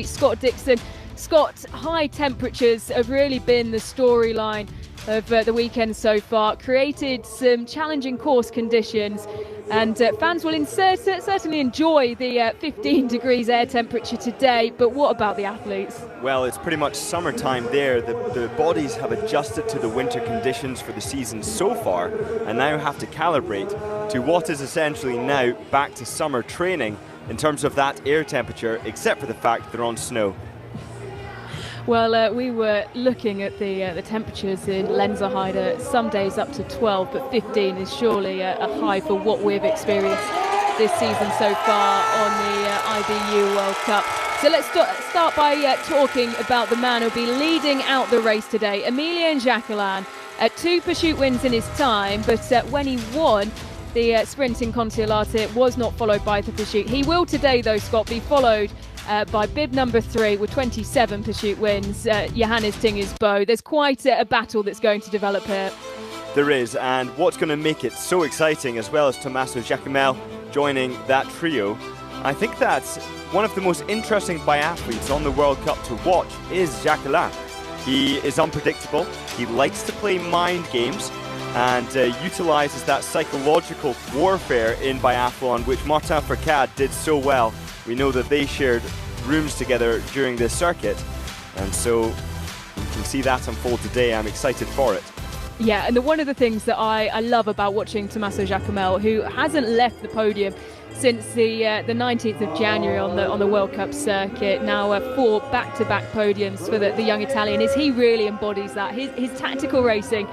Scott Dixon. Scott, high temperatures have really been the storyline of the weekend so far, created some challenging course conditions, and fans will certainly enjoy the 15 degrees air temperature today. But what about the athletes? Well, it's pretty much summertime there. The bodies have adjusted to the winter conditions for the season so far and now have to calibrate to what is essentially now back to summer training in terms of that air temperature, except for the fact they're on snow. Well, we were looking at the temperatures in Lenzerheide, some days up to 12, but 15 is surely a high for what we've experienced this season so far on the IBU World Cup. So let's start by talking about the man who'll be leading out the race today, Emilien Jacquelin. 2 pursuit wins in his time, but when he won the sprint in Contiolahti, was not followed by the pursuit. He will today, though, Scott, be followed by bib number 3 with 27 pursuit wins, Johannes Thingnes. There's quite a battle that's going to develop here. There is, and what's going to make it so exciting, as well as Tommaso Giacomelli joining that trio, I think that's one of the most interesting biathletes on the World Cup to watch is Jacquelin. He is unpredictable, he likes to play mind games, and utilises that psychological warfare in biathlon, which Martin Fourcade did so well. We know that they shared rooms together during this circuit, and so we can see that unfold today. I'm excited for it. Yeah, and one of the things that I love about watching Tommaso Giacomelli, who hasn't left the podium since the 19th of January on the World Cup circuit, now 4 back-to-back podiums for the young Italian, is he really embodies that. His tactical racing,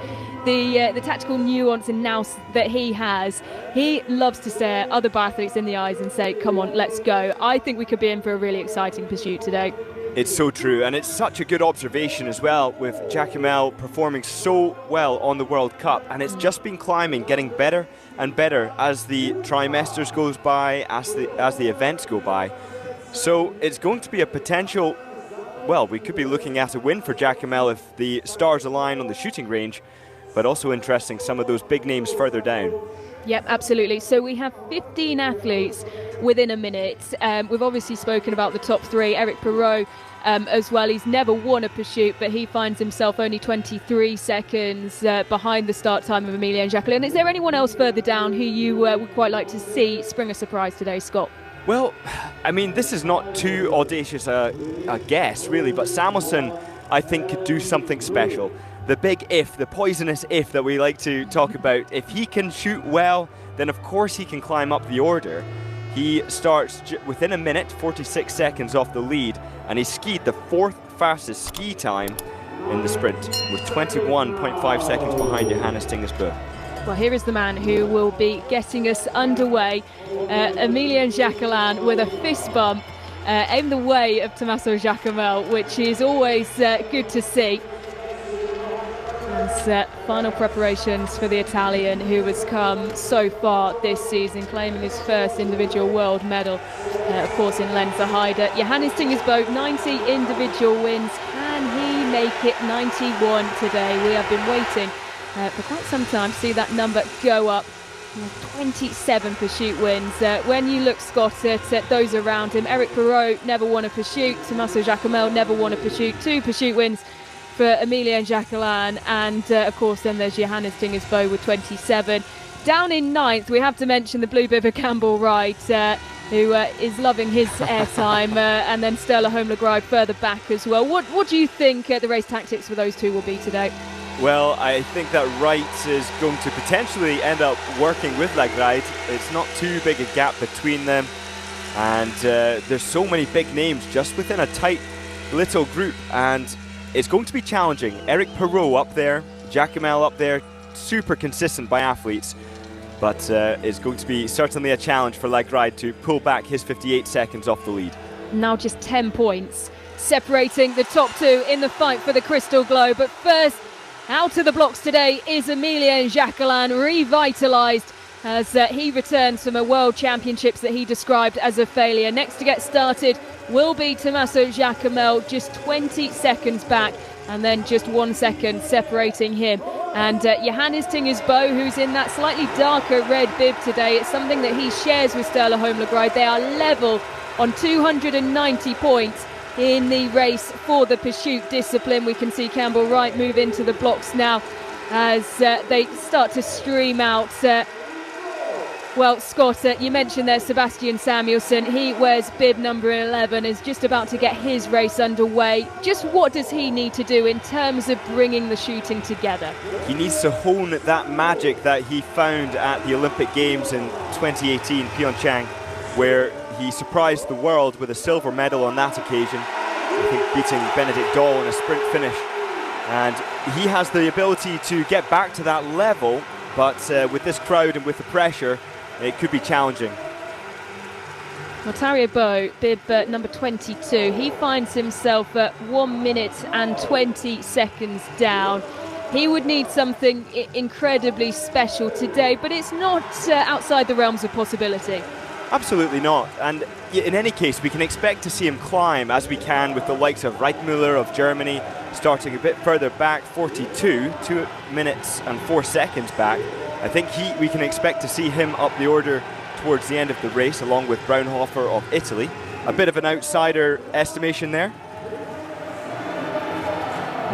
the tactical nuance and nous that he has, he loves to stare other biathletes in the eyes and say, come on, let's go. I think we could be in for a really exciting pursuit today. It's so true, and it's such a good observation as well, with Giacomelli performing so well on the World Cup, and it's just been climbing, getting better and better as the trimesters goes by, as the events go by. So it's going to be a potential, well, we could be looking at a win for Giacomelli if the stars align on the shooting range, but also interesting, some of those big names further down. Yep, absolutely. So we have 15 athletes within a minute. We've obviously spoken about the top 3, Eric Perrault as well. He's never won a pursuit, but he finds himself only 23 seconds behind the start time of Emilien Jacquelin. Is there anyone else further down who you would quite like to see spring a surprise today, Scott? Well, I mean, this is not too audacious a guess, really, but Samuelsson, I think, could do something special. The big if, the poisonous if that we like to talk about, if he can shoot well, then of course he can climb up the order. He starts within a minute, 46 seconds off the lead, and he skied the 4th fastest ski time in the sprint, with 21.5 seconds behind Johannes Thingnes. Well, here is the man who will be getting us underway, Emilien Jacquelin, with a fist bump in the way of Tommaso Giacomelli, which is always good to see. As final preparations for the Italian, who has come so far this season, claiming his first individual world medal, of course, in Lenzerheide. Johannes Thingnes, 90 individual wins. Can he make it 91 today? We have been waiting for quite some time to see that number go up. 27 pursuit wins. When you look, Scott, at those around him, Eric Perrault never won a pursuit. Tommaso Giacomelli never won a pursuit. 2 pursuit wins for Emilien Jacquelin, and of course then there's Johannes Thingnes with 27. Down in 9th, we have to mention the blue bibber Campbell Wright, who is loving his airtime, and then Sturla Holmlegreid further back as well. What do you think the race tactics for those two will be today? Well, I think that Wright is going to potentially end up working with Legreid. It's not too big a gap between them, and there's so many big names just within a tight little group, and it's going to be challenging. Eric Perrault up there, Giacomelli up there, super consistent biathletes, but it's going to be certainly a challenge for Legreid to pull back his 58 seconds off the lead. Now just 10 points separating the top 2 in the fight for the Crystal Globe. But first, out of the blocks today is Emilien Jacquelin, revitalised as he returns from a World Championships that he described as a failure. Next to get started will be Tommaso Giacomelli, just 20 seconds back, and then just 1 second separating him and Johannes Thingnes, who's in that slightly darker red bib today. It's something that he shares with Sturla Holmlegreid. They are level on 290 points. in the race for the pursuit discipline. We can see Campbell Wright move into the blocks now as they start to stream out. Well, Scott, you mentioned there Sebastian Samuelsson. He wears bib number 11, is just about to get his race underway. Just what does he need to do in terms of bringing the shooting together? He needs to hone that magic that he found at the Olympic Games in 2018, Pyeongchang, where he surprised the world with a silver medal on that occasion, I think beating Benedict Dahl in a sprint finish. And he has the ability to get back to that level, but with this crowd and with the pressure, it could be challenging. Well, Tarja Bo, bib number 22, he finds himself at 1 minute and 20 seconds down. He would need something incredibly special today, but it's not outside the realms of possibility. Absolutely not. And in any case, we can expect to see him climb, as we can with the likes of Reitmüller of Germany, starting a bit further back, 42, 2 minutes and 4 seconds back. I think we can expect to see him up the order towards the end of the race, along with Braunhofer of Italy. A bit of an outsider estimation there.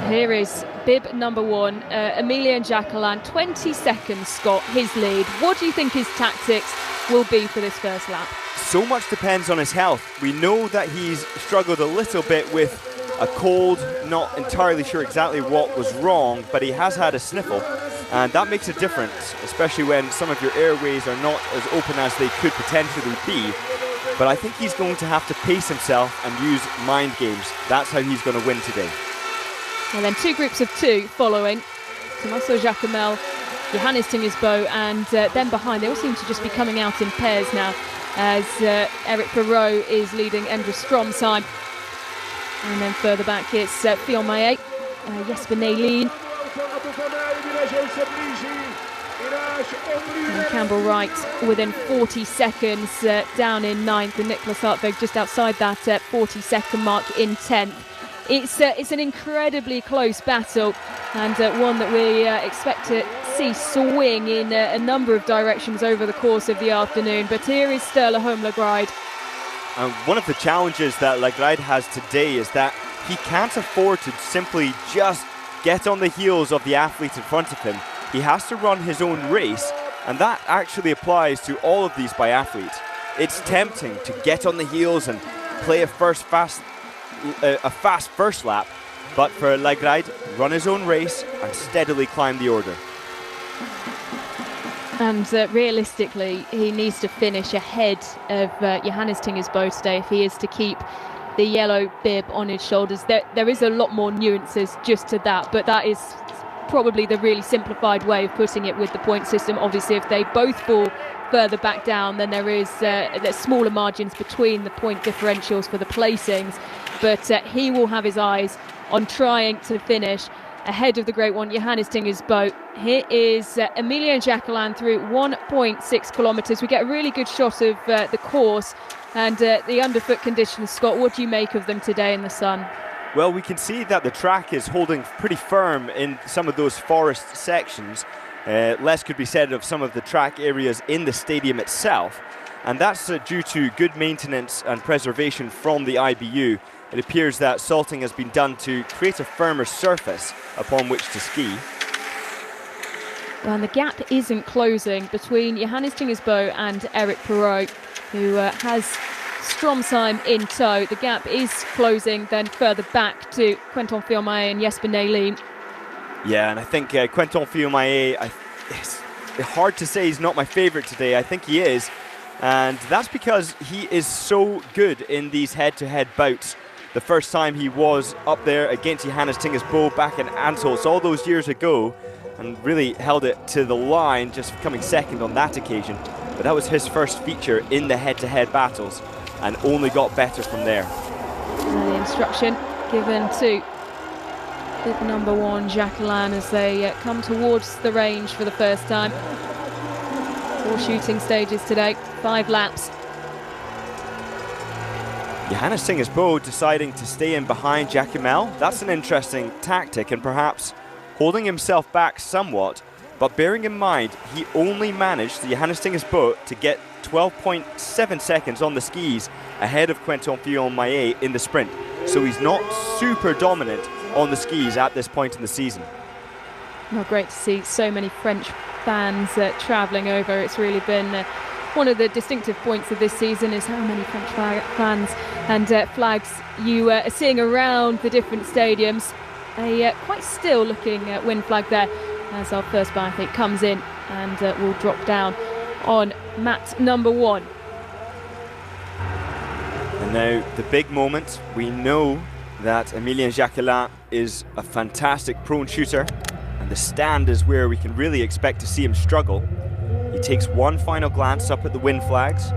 Here is bib number 1, Emilien Jacquelin, 20 seconds, Scott, his lead. What do you think his tactics will be for this first lap? So much depends on his health. We know that he's struggled a little bit with a cold, not entirely sure exactly what was wrong, but he has had a sniffle, and that makes a difference, especially when some of your airways are not as open as they could potentially be. But I think he's going to have to pace himself and use mind games. That's how he's going to win today. And then 2 groups of 2 following. Tommaso Giacomel, Johannes Thingnes, and then behind, they all seem to just be coming out in pairs now, as Eric Perrault is leading Endre Stromsheim. And then further back it's Fillon-Maillet, Jesper Neilin, and Campbell Wright within 40 seconds down in 9th, and Niklas Hartvig just outside that 40-second mark in 10th. It's an incredibly close battle, and one that we expect to see swing in a number of directions over the course of the afternoon. But here is Sturla Holmlagride. And one of the challenges that Lagride has today is that he can't afford to simply just get on the heels of the athletes in front of him. He has to run his own race, and that actually applies to all of these biathletes. It's tempting to get on the heels and play a fast first lap, but for Lagride, run his own race and steadily climb the order. And realistically, he needs to finish ahead of Johannes Thingnes today if he is to keep the yellow bib on his shoulders. There is a lot more nuances just to that, but that is probably the really simplified way of putting it with the point system. Obviously, if they both fall further back down, then there's smaller margins between the point differentials for the placings. But he will have his eyes on trying to finish ahead of the great one, Johannes Thingnes. Here is Emilien Jacquelin through 1.6 kilometres. We get a really good shot of the course and the underfoot conditions. Scott, what do you make of them today in the sun? Well, we can see that the track is holding pretty firm in some of those forest sections. Less could be said of some of the track areas in the stadium itself, and that's due to good maintenance and preservation from the IBU. It appears that salting has been done to create a firmer surface upon which to ski. Well, and the gap isn't closing between Johannes Thingnes and Eric Perrault, who has Stromsheim in tow. The gap is closing then further back to Quentin Fillon-Maillet and Jesper Neilin. Yeah, and I think Quentin Fillon-Maillet, it's hard to say he's not my favourite today. I think he is, and that's because he is so good in these head-to-head bouts. The first time he was up there against Johannes Thingnes back in Antholz all those years ago, and really held it to the line, just coming second on that occasion. But that was his first feature in the head-to-head battles, and only got better from there. And the instruction given to bib number 1, Jacquelin, as they come towards the range for the first time. 4 shooting stages today, 5 laps. Johannes Thingnes deciding to stay in behind Giacomel. That's an interesting tactic, and perhaps holding himself back somewhat, but bearing in mind he only managed, Johannes Thingnes to get 12.7 seconds on the skis ahead of Quentin Fillon-Maillet in the sprint. so he's not super dominant on the skis at this point in the season. Well, great to see so many French fans travelling over. It's really been one of the distinctive points of this season is how many French fans and flags you are seeing around the different stadiums. A quite still looking win flag there as our first biathlete comes in and will drop down on mat number 1. And now the big moment. We know that Emilien Jacquelin is a fantastic prone shooter, and the stand is where we can really expect to see him struggle. He takes one final glance up at the win flags.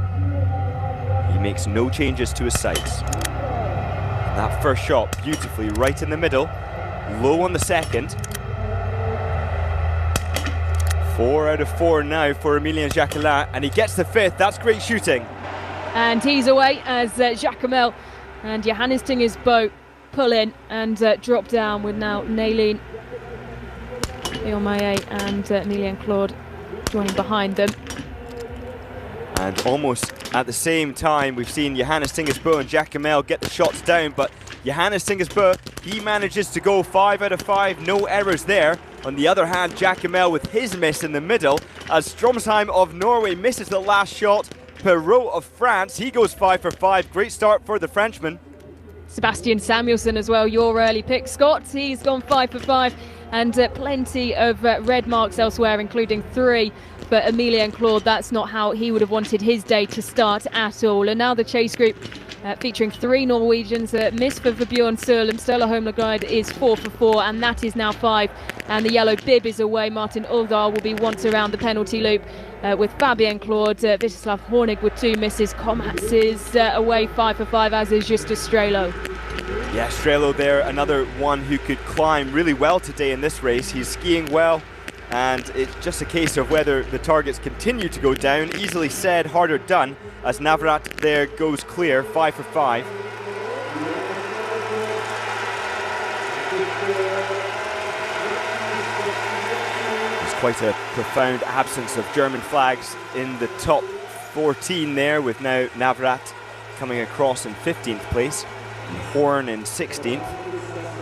He makes no changes to his sights. And that first shot beautifully right in the middle, low on the second. 4 out of 4 now for Emilien Jacquelin, and he gets the 5th. That's great shooting. And he's away as Jacquemel and Johannes Thingnes boat pull in and drop down, with now Nélin Leon-Maillet and Emilien Claude joining behind them. And almost at the same time, we've seen Johannes Thingnes and Jacquemel get the shots down, but Johannes Thingnes, he manages to go 5 out of 5, no errors there. On the other hand, Jacquemel with his miss in the middle, as Stromsheim of Norway misses the last shot. Perrault of France, he goes 5 for 5. Great start for the Frenchman. Sebastian Samuelsson as well, your early pick, Scott. He's gone 5 for 5, and plenty of red marks elsewhere, including 3. But Emilien Claude, that's not how he would have wanted his day to start at all. And now the chase group featuring 3 Norwegians. Miss for Vebjørn Sørlem. Stella Holmgard is 4 for 4, and that is now 5. And the yellow bib is away. Martin Uldal will be once around the penalty loop with Fabien Claude. Vyacheslav Hornig with 2 misses. Komats is away 5 for 5, as is Justus Strelo. Yeah, Strelo there, another one who could climb really well today in this race. He's skiing well, and it's just a case of whether the targets continue to go down. Easily said, harder done, as Navrat there goes clear, 5 for 5. There's quite a profound absence of German flags in the top 14 there, with now Navrat coming across in 15th place, and Horn in 16th.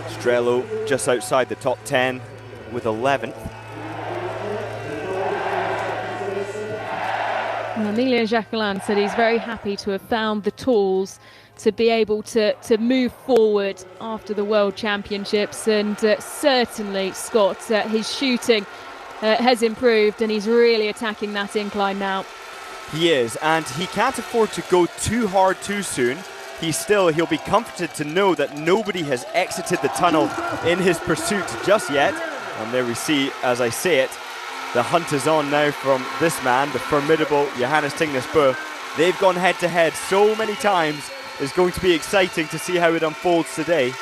Strelo just outside the top 10 with 11th. Emilien Jacquelin said he's very happy to have found the tools to be able to move forward after the World Championships, and certainly, Scott, his shooting has improved, and he's really attacking that incline now. He is, and he can't afford to go too hard too soon. He'll be comforted to know that nobody has exited the tunnel in his pursuit just yet. And there we see, as I say it, the hunt is on now from this man, the formidable Johannes Thingnes. They've gone head to head so many times. It's going to be exciting to see how it unfolds today.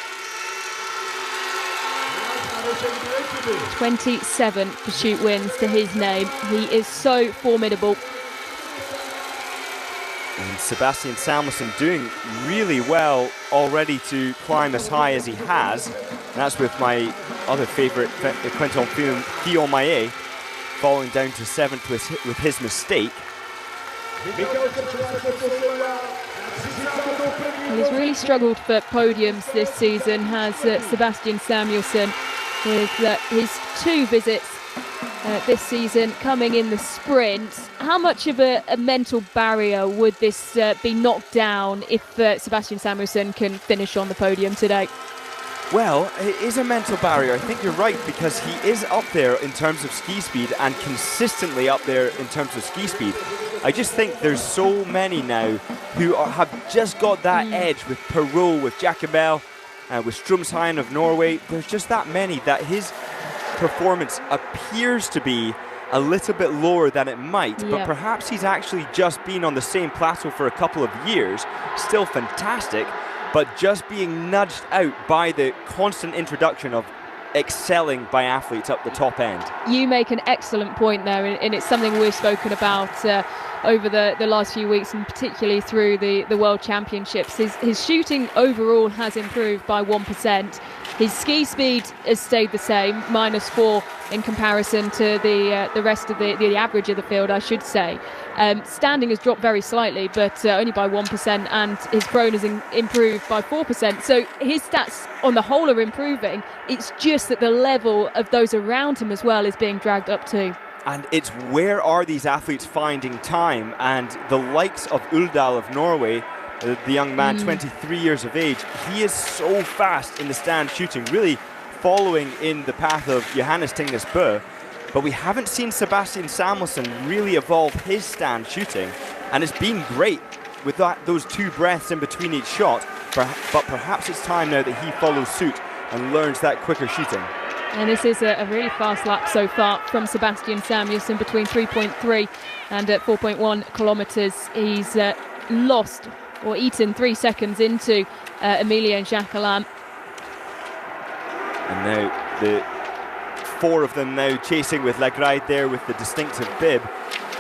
27 pursuit wins to his name. He is so formidable. And Sebastian Samuelsson doing really well already to climb as high as he has. And that's with my other favourite, Quentin Fillon-Maillet, falling down to 7th with his mistake. He's really struggled for podiums this season, has Sebastian Samuelsson, with his 2 visits this season coming in the sprint. How much of a mental barrier would this be knocked down if Sebastian Samuelsson can finish on the podium today? Well, it is a mental barrier. I think you're right, because he is up there in terms of ski speed, and consistently up there in terms of ski speed. I just think there's so many now who have just got that edge, with Perrault, with Jacquemel, with Stromsheim of Norway. There's just that many that his performance appears to be a little bit lower than it might, but perhaps he's actually just been on the same plateau for a couple of years. Still fantastic, but just being nudged out by the constant introduction of excelling biathletes up the top end. You make an excellent point there, and it's something we've spoken about over the last few weeks, and particularly through the World Championships. His shooting overall has improved by 1%. His ski speed has stayed the same, -4 in comparison to the rest of the average of the field, I should say. Standing has dropped very slightly, but only by 1%, and his prone has improved by 4%. So his stats on the whole are improving. It's just that the level of those around him as well is being dragged up too. And it's where are these athletes finding time? And the likes of Uldal of Norway, the young man, 23 years of age, he is so fast in the stand shooting, really following in the path of Johannes Thingnes. But we haven't seen Sebastian Samuelsson really evolve his stand shooting, and it's been great with those 2 breaths in between each shot, but perhaps it's time now that he follows suit and learns that quicker shooting. And this is a really fast lap so far from Sebastian Samuelsson, between 3.3 and 4.1 kilometres. He's lost or eaten 3 seconds into Emilien Jacquelin. And now the 4 of them now chasing with Lagride there with the distinctive bib.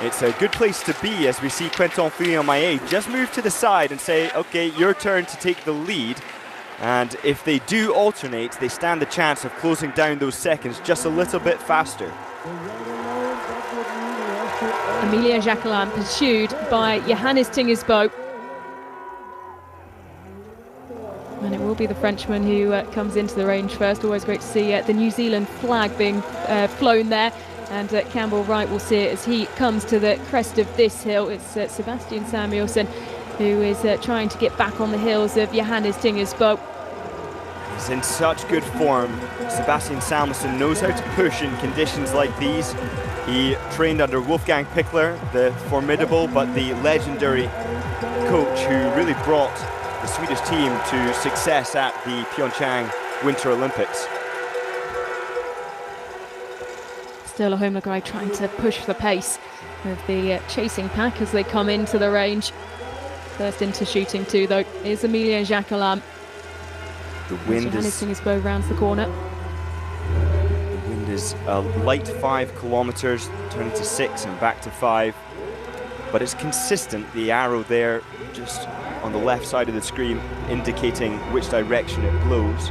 It's a good place to be as we see Quentin Fillon-Maillet just move to the side and say, okay, your turn to take the lead. And if they do alternate, they stand the chance of closing down those seconds just a little bit faster. Emilien Jacquelin pursued by Johannes Thingnes. And it will be the Frenchman who comes into the range first. Always great to see the New Zealand flag being flown there. And Campbell Wright will see it as he comes to the crest of this hill. It's Sebastian Samuelsson who is trying to get back on the heels of Johannes Thingnes. He's in such good form. Sebastian Samuelsson knows how to push in conditions like these. He trained under Wolfgang Pichler, the formidable but the legendary coach who really brought the Swedish team to success at the Pyeongchang Winter Olympics. Still a Holmgren trying to push the pace of the chasing pack as they come into the range. First into shooting too, though, is Emilien Jacquelin. The wind is rounds the corner. The wind is a light 5 kilometers, turning to 6 and back to 5. But it's consistent, the arrow there just on the left side of the screen indicating which direction it blows.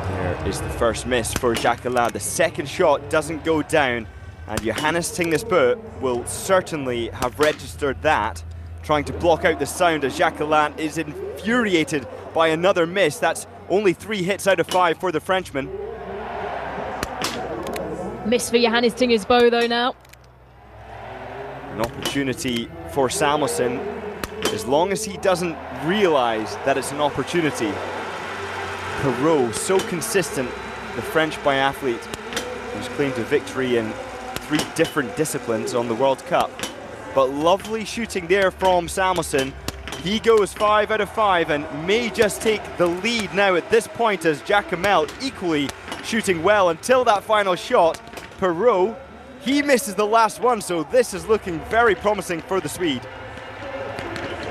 There is the first miss for Jacquelin. The second shot doesn't go down, and Johannes Thingnes will certainly have registered that, trying to block out the sound as Jacquelin is infuriated by another miss. That's only 3 hits out of 5 for the Frenchman. Miss for Johannes Thingnes though now. An opportunity for Samuelsson, as long as he doesn't realise that it's an opportunity. Perrault, so consistent, the French biathlete who's claimed a victory in 3 different disciplines on the World Cup. But lovely shooting there from Samuelsson. He goes 5 out of 5 and may just take the lead now at this point, as Jacquemel equally shooting well until that final shot. Perrault, he misses the last one, so this is looking very promising for the Swede.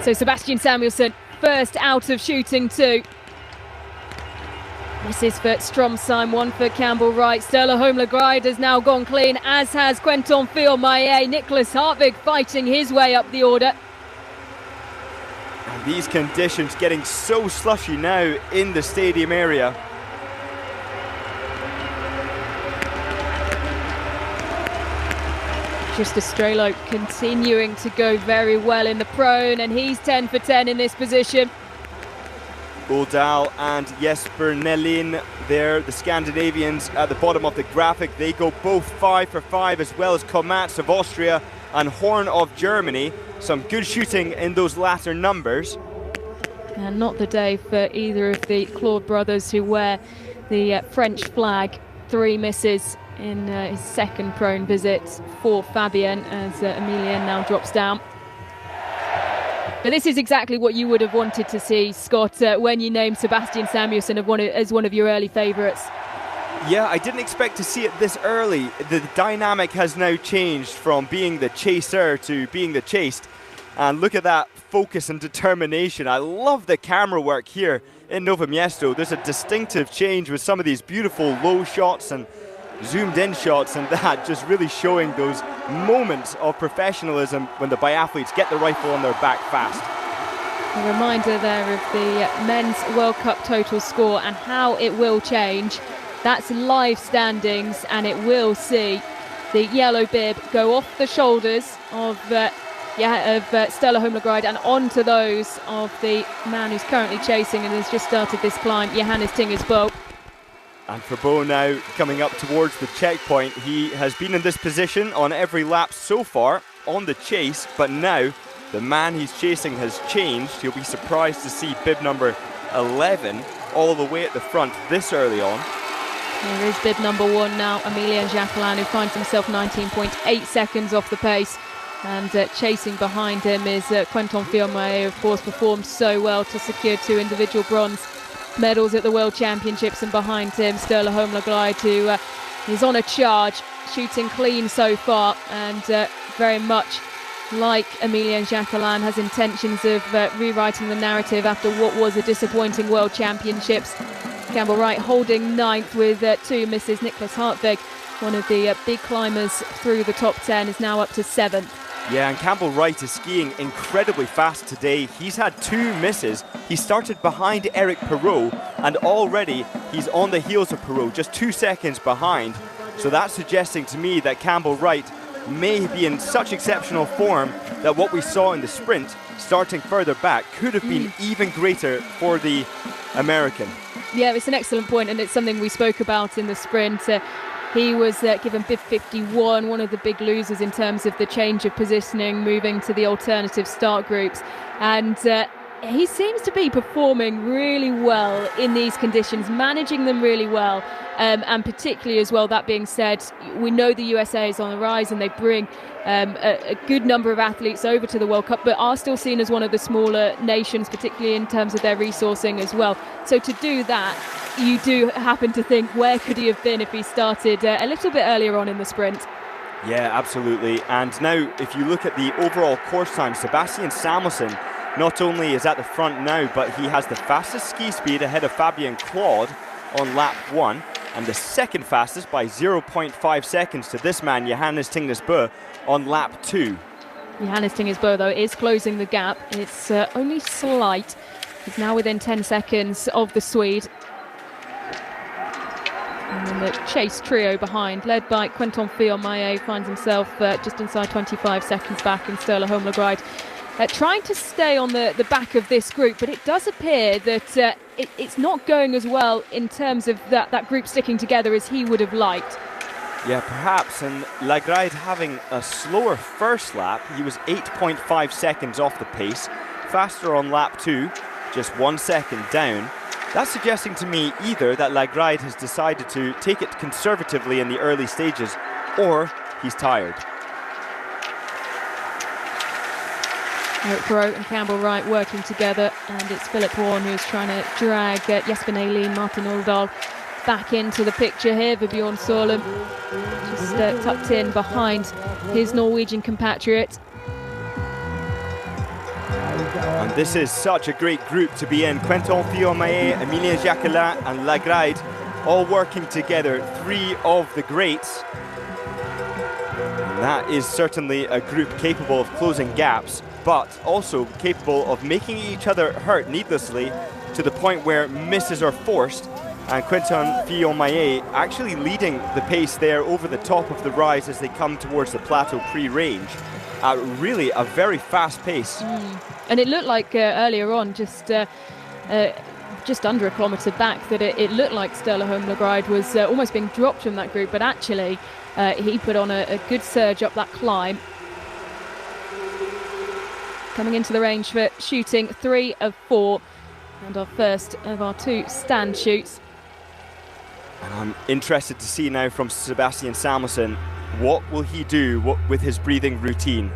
So Sebastian Samuelsson, first out of shooting 2. This is for Stromsheim, 1 for Campbell Wright. Sturla Holmgren has now gone clean, as has Quentin Fillon-Maillet. Nicholas Hartvig fighting his way up the order. And these conditions getting so slushy now in the stadium area. Just Strelo continuing to go very well in the prone, and he's 10 for 10 in this position. Uldal and Jesper Nelin there, the Scandinavians at the bottom of the graphic. They go both 5 for 5, as well as Komatz of Austria and Horn of Germany. Some good shooting in those latter numbers. And not the day for either of the Claude brothers, who wear the French flag. 3 misses in his second prone visit for Fabien, as Emilien now drops down. But this is exactly what you would have wanted to see, Scott, when you named Sebastian Samuelsson as one of your early favourites. Yeah, I didn't expect to see it this early. The dynamic has now changed from being the chaser to being the chased. And look at that focus and determination. I love the camera work here in Nove Mesto. There's a distinctive change with some of these beautiful low shots and zoomed in shots, and that just really showing those moments of professionalism when the biathletes get the rifle on their back fast. A reminder there of the men's World Cup total score and how it will change. That's live standings, and it will see the yellow bib go off the shoulders of Stella Holmlegreid and onto those of the man who's currently chasing and has just started this climb, Johannes Thingnes. And for Bo now coming up towards the checkpoint, he has been in this position on every lap so far on the chase, but now the man he's chasing has changed. He'll be surprised to see bib number 11 all the way at the front this early on. There is bib number 1 now, Emilien Jacquelin, who finds himself 19.8 seconds off the pace. And chasing behind him is Quentin Fillon-Maillet, of course, performed so well to secure 2 individual bronze medals at the World Championships. And behind him, Stella Holmlegreid, who is on a charge, shooting clean so far, and very much like Emilien Jacquelin, has intentions of rewriting the narrative after what was a disappointing World Championships. Campbell Wright holding 9th with 2 misses. Nicholas Hartwig, one of the big climbers through the top 10, is now up to 7th. Yeah, and Campbell Wright is skiing incredibly fast today. He's had 2 misses. He started behind Eric Perrault, and already he's on the heels of Perrault, just 2 seconds behind. So that's suggesting to me that Campbell Wright may be in such exceptional form that what we saw in the sprint, starting further back, could have been even greater for the American. Yeah, it's an excellent point, and it's something we spoke about in the sprint. He was given bib 51, one of the big losers in terms of the change of positioning, moving to the alternative start groups. And he seems to be performing really well in these conditions, managing them really well. And particularly as well, that being said, we know the USA is on the rise and they bring a good number of athletes over to the World Cup, but are still seen as one of the smaller nations, particularly in terms of their resourcing as well. So to do that, you do happen to think, where could he have been if he started a little bit earlier on in the sprint? Yeah, absolutely. And now, if you look at the overall course time, Sebastian Samuelsson not only is at the front now, but he has the fastest ski speed ahead of Fabien Claude on lap 1, and the second fastest by 0.5 seconds to this man, Johannes Thingnes on lap 2. Johannes Thingnes, though, is closing the gap. It's only slight. He's now within 10 seconds of the Swede. And then the chase trio behind, led by Quentin Fillon-Maillet, finds himself just inside 25 seconds back, and Stella Holmlegreid trying to stay on the back of this group, but it does appear that it's not going as well in terms of that group sticking together as he would have liked. Yeah, perhaps, and Lagride having a slower first lap. He was 8.5 seconds off the pace, faster on lap 2, just 1 second down. That's suggesting to me either that Lagride has decided to take it conservatively in the early stages, or he's tired. Eric Perrault and Campbell Wright working together, and it's Philip Horn who's trying to drag Jesper Nælin, Martin Oldal back into the picture here. Vibjorn Solum just tucked in behind his Norwegian compatriot. And this is such a great group to be in. Quentin Fillon-Maillet, Emilien Jacquelin and Lagride all working together, 3 of the greats. And that is certainly a group capable of closing gaps, but also capable of making each other hurt needlessly to the point where misses are forced. And Quentin Fillon-Maillet actually leading the pace there over the top of the rise as they come towards the plateau pre-range. Really a very fast pace. And it looked like earlier on, just under a kilometre back, that it looked like Stella Holmlegreid was almost being dropped from that group, but actually he put on a good surge up that climb. Coming into the range for shooting 3 of 4, and our first of our 2 stand shoots. And I'm interested to see now from Sebastian Samuelsson, what will he do with his breathing routine?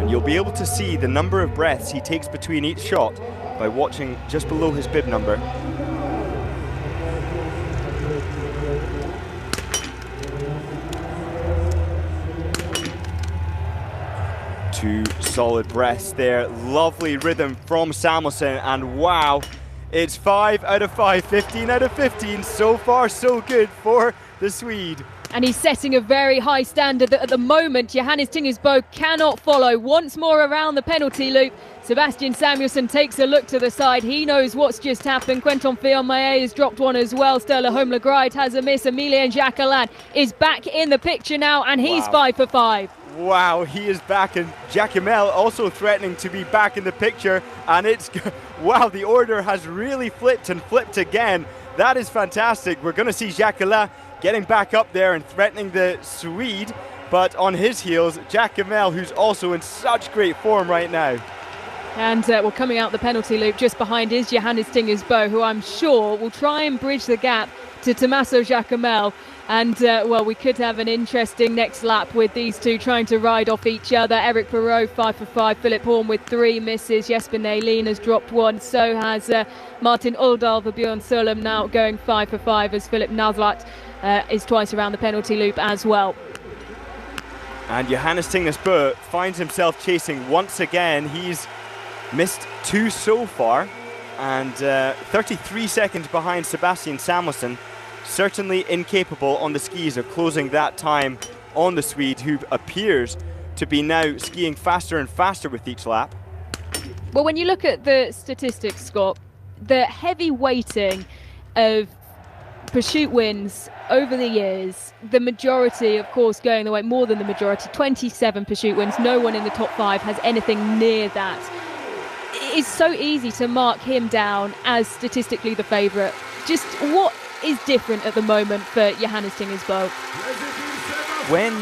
And you'll be able to see the number of breaths he takes between each shot by watching just below his bib number. Two solid breaths there. Lovely rhythm from Samuelsson, and wow, it's 5 out of 5, 15 out of 15. So far, so good for the Swede. And he's setting a very high standard that at the moment Johannes Thingnes cannot follow. Once more around the penalty loop, Sebastian Samuelsson takes a look to the side. He knows what's just happened. Quentin Fillon-Maillet has dropped one as well. Sterling Holmgren has a miss. Emilien Jacquelin is back in the picture now, and he's 5 for 5. Wow, he is back, and Jacquemel also threatening to be back in the picture. And it's, wow, the order has really flipped and flipped again. That is fantastic. We're going to see Jacquelin getting back up there and threatening the Swede, but on his heels, Jacquemel, who's also in such great form right now. And well, coming out the penalty loop just behind is Johannes Thingnes, who I'm sure will try and bridge the gap to Tommaso Jacquemel. And well, we could have an interesting next lap with these two trying to ride off each other. Eric Perrault 5 for 5, Philip Horn with 3 misses. Jesper Neylin has dropped 1, so has Martin Uldal for Björn Solem, now going 5 for 5 as Philip Naslat is twice around the penalty loop as well. And Johannes Thingnes finds himself chasing once again. He's missed 2 so far, and 33 seconds behind Sebastian Samuelsson. Certainly incapable on the skis of closing that time on the Swede, who appears to be now skiing faster and faster with each lap. Well, when you look at the statistics, Scott, the heavy weighting of pursuit wins over the years, the majority, of course, going the way, more than the majority, 27 pursuit wins. No one in the top 5 has anything near that. It's so easy to mark him down as statistically the favourite. Just what is different at the moment for Johannes Thingnes? When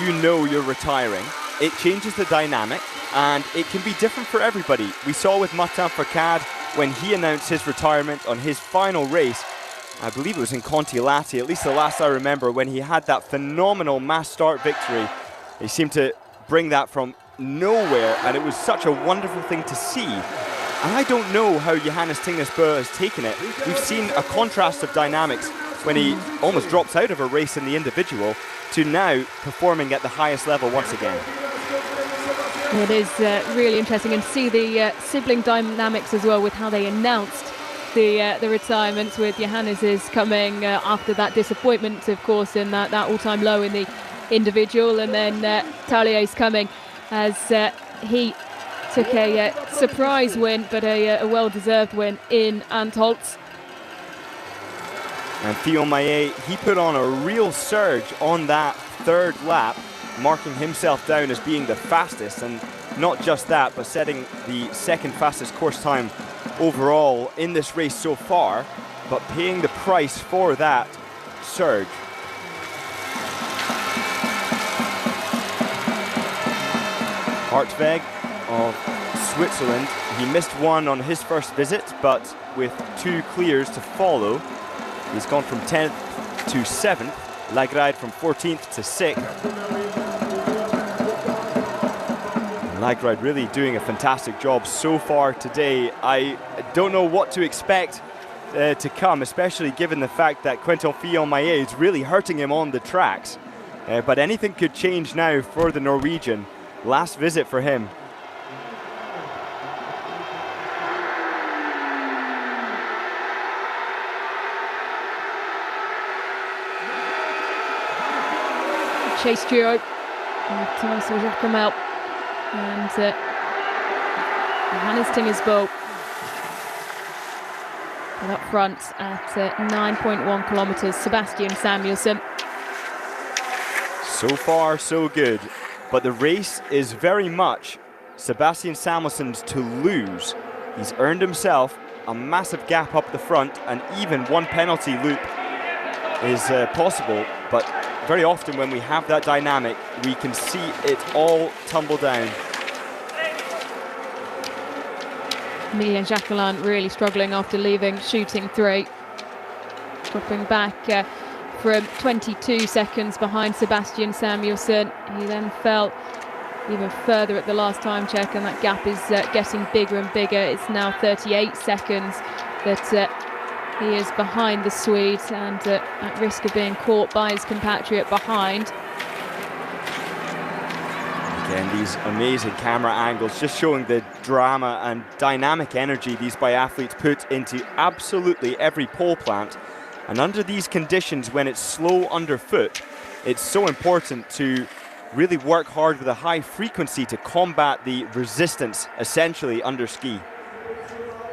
you know you're retiring, it changes the dynamic, and it can be different for everybody. We saw with Martin Fourcade when he announced his retirement on his final race. I believe it was in Conti-Lati, at least the last I remember, when he had that phenomenal mass start victory. He seemed to bring that from nowhere, and it was such a wonderful thing to see. And I don't know how Johannes Thingnes has taken it. We've seen a contrast of dynamics when he almost drops out of a race in the individual to now performing at the highest level once again. It is really interesting, and see the sibling dynamics as well with how they announced the retirements, with Johannes is coming after that disappointment, of course, in that all-time low in the individual, and then Tallier's coming as he took a surprise win, but a well-deserved win in Antholz. And Fillon-Maillet, he put on a real surge on that 3rd lap, marking himself down as being the fastest, and not just that, but setting the 2nd fastest course time overall in this race so far, but paying the price for that surge. Hartweg of Switzerland, he missed 1 on his first visit, but with 2 clears to follow, he's gone from 10th to 7th. Lagride from 14th to 6th. Lagride really doing a fantastic job so far today. I don't know what to expect to come, especially given the fact that Quentin Fillon-Maillet is really hurting him on the tracks. But anything could change now for the Norwegian. Last visit for him. Chase duo. Tommaso Jacquemel and Johannes Thingnes and up front at 9.1 kilometers, Sebastian Samuelsson. So far, so good. But the race is very much Sebastian Samuelsson's to lose. He's earned himself a massive gap up the front, and even 1 penalty loop is possible. But very often when we have that dynamic, we can see it all tumble down. Emilien Jacquelin really struggling after leaving shooting 3. Dropping back from 22 seconds behind Sebastian Samuelsson. He then fell even further at the last time check, and that gap is getting bigger and bigger. It's now 38 seconds that he is behind the Swede, and at risk of being caught by his compatriot behind. Again, these amazing camera angles just showing the drama and dynamic energy these biathletes put into absolutely every pole plant. And under these conditions, when it's slow underfoot, it's so important to really work hard with a high frequency to combat the resistance, essentially, under ski.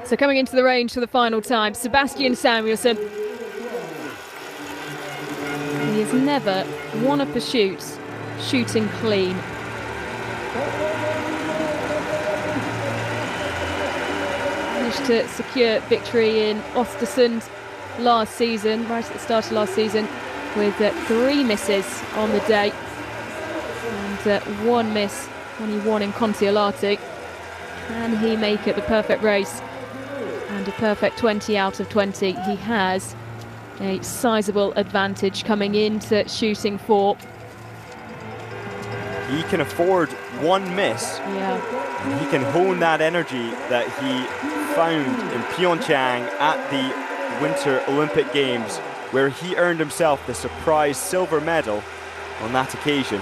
So coming into the range for the final time, Sebastian Samuelsson. He has never won a pursuit shooting clean. Managed to secure victory in Östersund last season, right at the start of last season, with 3 misses on the day. And 1 miss when he won in Kontiolahti. Can he make it the perfect race and a perfect 20 out of 20? He has a sizable advantage coming into shooting 4. He can afford 1 miss. Yeah. And he can hone that energy that he found in Pyeongchang at the Winter Olympic Games, where he earned himself the surprise silver medal on that occasion.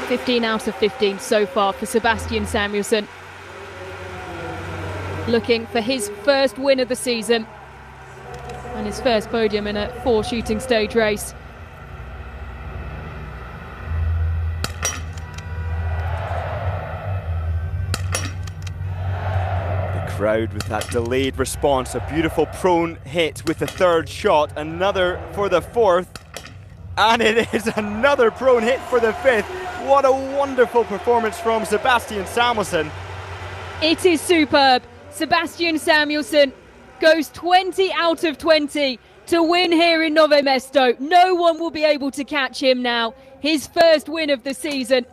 "15 out of 15 so far for Sebastian Samuelsson. Looking for his first win of the season and his first podium in a 4 shooting stage race. The crowd with that delayed response, a beautiful prone hit with the 3rd shot, another for the 4th, and it is another prone hit for the 5th. What a wonderful performance from Sebastian Samuelsson. It is superb. Sebastian Samuelsson goes 20 out of 20 to win here in Nove Mesto. No one will be able to catch him now. His first win of the season.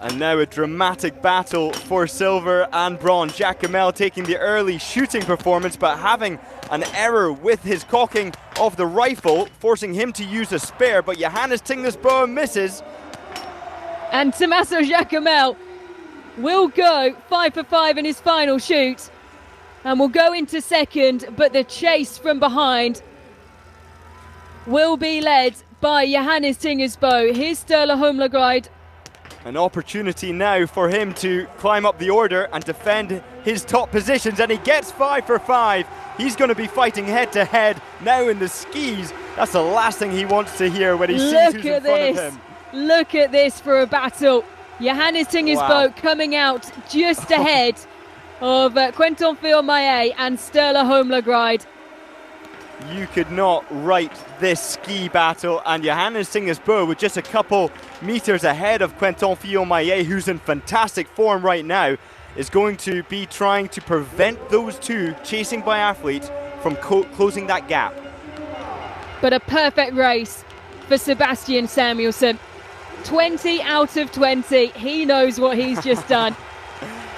And now a dramatic battle for silver and bronze. Jacquemel taking the early shooting performance, but having an error with his cocking of the rifle, forcing him to use a spare, but Johannes Thingnes misses. And Tommaso Jacquemel will go 5 for 5 in his final shoot and will go into second, but the chase from behind will be led by Johannes Thingnes, his Sturla Humlegård. An opportunity now for him to climb up the order and defend his top positions, and he gets 5 for 5. He's going to be fighting head to head now in the skis. That's the last thing he wants to hear when he sees who's in front of him. Look at this for a battle. Johannes Thingnes coming out just ahead of Quentin Fillon-Maillet and Sturla Humlegård. You could not write this ski battle, and Johannes Thingnes with just a couple meters ahead of Quentin Fillon-Maillet, who's in fantastic form right now, is going to be trying to prevent those two chasing biathletes from closing that gap. But a perfect race for Sebastian Samuelsson. 20 out of 20. He knows what he's just done.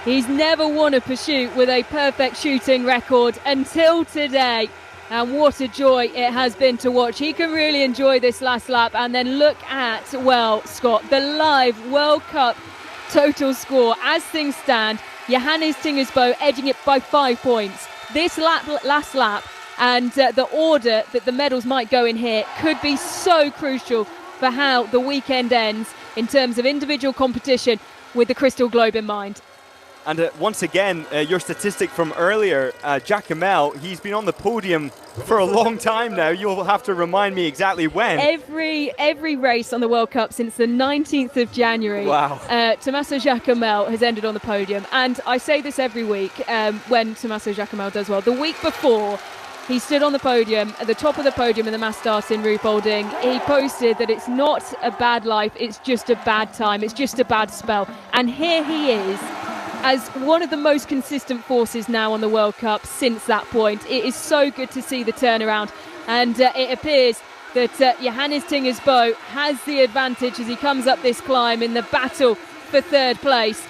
He's never won a pursuit with a perfect shooting record until today. And what a joy it has been to watch. He can really enjoy this last lap. And then look at, well, Scott, the live World Cup total score. As things stand, Johannes Thingnes edging it by 5 points. This last lap and the order that the medals might go in here could be so crucial for how the weekend ends in terms of individual competition with the Crystal Globe in mind. And once again, your statistic from earlier, Jacquemel, he's been on the podium for a long time now. You'll have to remind me exactly when. Every race on the World Cup since the 19th of January. Wow. Tommaso Jacquemel has ended on the podium. And I say this every week when Tommaso Jacquemel does well. The week before, he stood on the podium, at the top of the podium in the mass start in Ruhpolding. He posted that it's not a bad life, it's just a bad time, it's just a bad spell. And here he is, as one of the most consistent forces now on the World Cup since that point. It is so good to see the turnaround, and it appears that Johannes Thingnes has the advantage as he comes up this climb in the battle for 3rd place.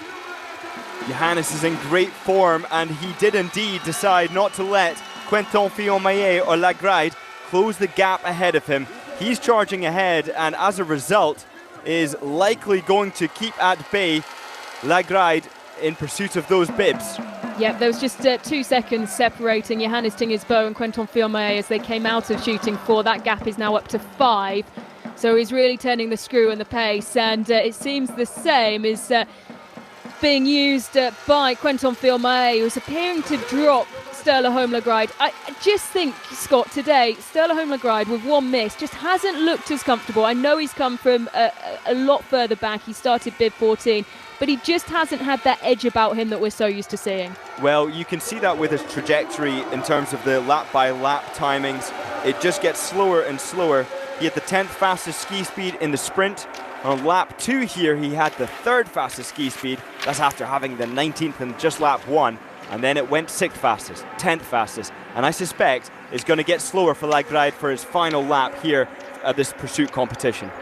Johannes is in great form, and he did indeed decide not to let Quentin Fillon-Maillet or Lagride close the gap ahead of him. He's charging ahead, and as a result is likely going to keep at bay Lagride in pursuit of those bibs. Yep, there was just 2 seconds separating Johannes Thingnes and Quentin Fillon-Maillet as they came out of shooting 4. That gap is now up to 5. So he's really turning the screw and the pace, and it seems the same is being used by Quentin Fillon-Maillet, who's appearing to drop Sturla Sturla Holmgren. I just think, Scott, today, Sturla Holmgren with one miss just hasn't looked as comfortable. I know he's come from a lot further back. He started bib 14, but he just hasn't had that edge about him that we're so used to seeing. Well, you can see that with his trajectory in terms of the lap-by-lap timings. It just gets slower and slower. He had the 10th fastest ski speed in the sprint. On lap 2 here, he had the 3rd fastest ski speed. That's after having the 19th in just lap 1. And then it went 6th fastest, 10th fastest. And I suspect it's going to get slower for Lagride for his final lap here at this pursuit competition.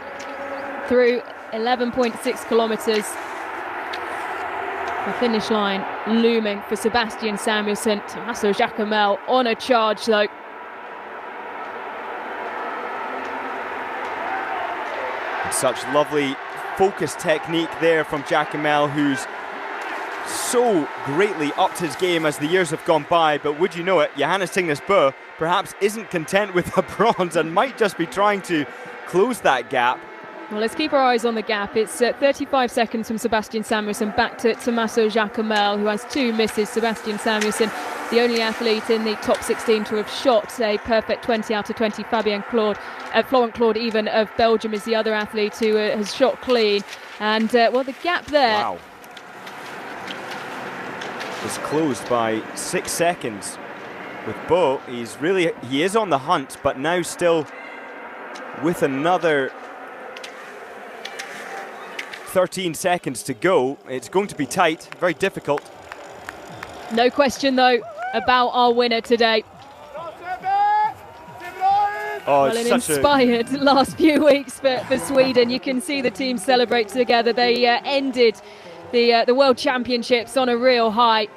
Through 11.6 kilometres. The finish line looming for Sebastian Samuelsson. Tommaso Giacomel on a charge though. Such lovely focus technique there from Giacomel, who's so greatly upped his game as the years have gone by. But would you know it, Johannes Thingnes perhaps isn't content with a bronze and might just be trying to close that gap. Well, let's keep our eyes on the gap. It's 35 seconds from Sebastian Samuelsson back to Tommaso Giacomel, who has 2 misses. Sebastian Samuelsson, the only athlete in the top 16 to have shot a perfect 20 out of 20. Florent Claude even of Belgium is the other athlete who has shot clean. And, well, the gap there... Wow. It's closed by 6 seconds. With Bo, he is on the hunt, but now still with another 13 seconds to go. It's going to be tight, very difficult. No question, though, about our winner today. Oh, well, an inspired last few weeks for Sweden. You can see the team celebrate together. They ended the World Championships on a real high.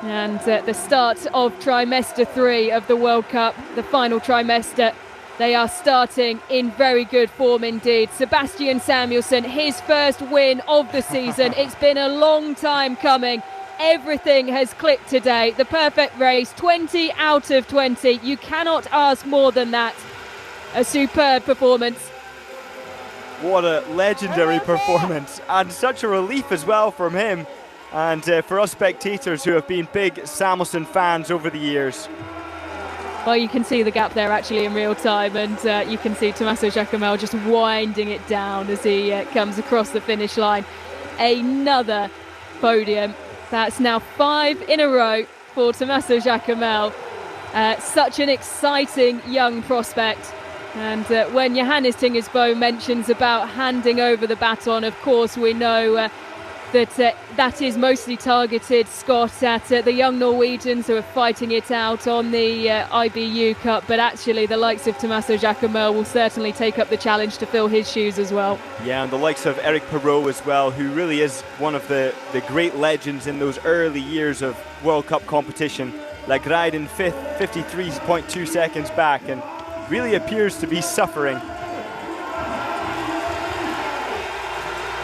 And the start of trimester 3 of the World Cup, the final trimester, they are starting in very good form indeed. Sebastian Samuelsson, his first win of the season. It's been a long time coming. Everything has clicked today. The perfect race, 20 out of 20. You cannot ask more than that. A superb performance. What a legendary performance, and such a relief as well from him, and for us spectators who have been big Samuelsson fans over the years. Well, you can see the gap there actually in real time, and you can see Tommaso Giacomel just winding it down as he comes across the finish line. Another podium. That's now 5 in a row for Tommaso Giacomel. Such an exciting young prospect. And when Johannes Thingnes mentions about handing over the baton, of course we know that is mostly targeted, Scott, at the young Norwegians who are fighting it out on the IBU Cup, but actually the likes of Tommaso Giacomel will certainly take up the challenge to fill his shoes as well. Yeah, and the likes of Eric Perrault as well, who really is one of the great legends in those early years of World Cup competition. Lagride in 5th, 53.2 seconds back, and really appears to be suffering.